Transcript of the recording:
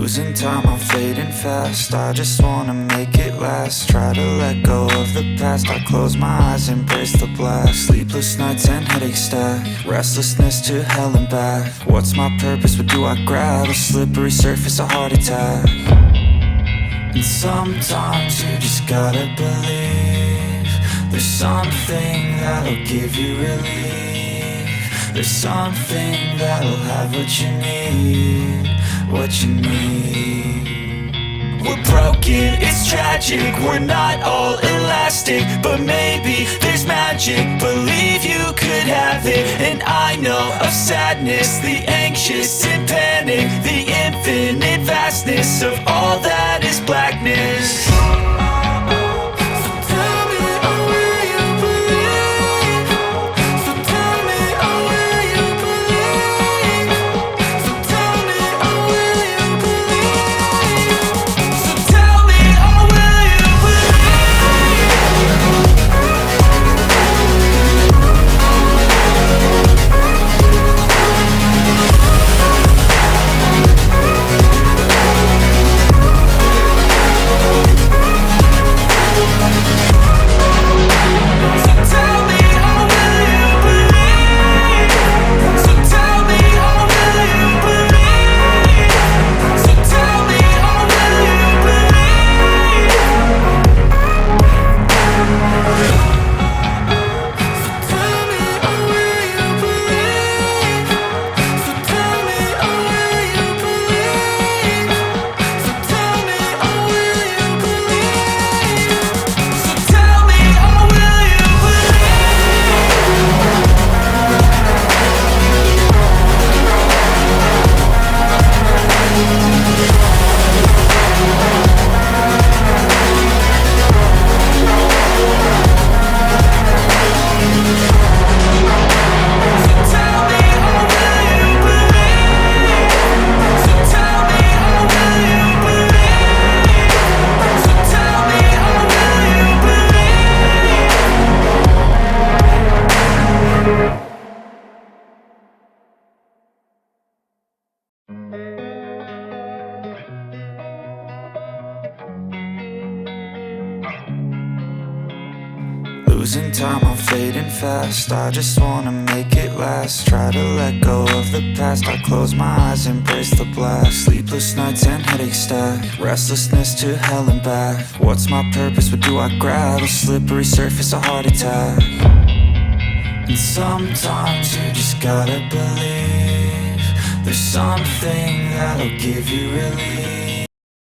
Losing time, I'm fading fast. I just wanna make it last. Try to let go of the past. I close my eyes, embrace the blast. Sleepless nights and headache stack. Restlessness to hell and back. What's my purpose? What do I grab? A slippery surface, a heart attack. And sometimes you just gotta believe there's something that'll give you relief. There's something that'll have what you need, what you need. We're broken, it's tragic, we're not all elastic, but maybe there's magic. Believe you could have it, and I know of sadness, the anxious and panic, the infinite vastness of all that is blackness. Losing time, I'm fading fast. I just wanna make it last. Try to let go of the past. I close my eyes, embrace the blast. Sleepless nights and headache stack. Restlessness to hell and back. What's my purpose? What do I grab? A slippery surface, a heart attack. And sometimes you just gotta believe there's something that'll give you relief.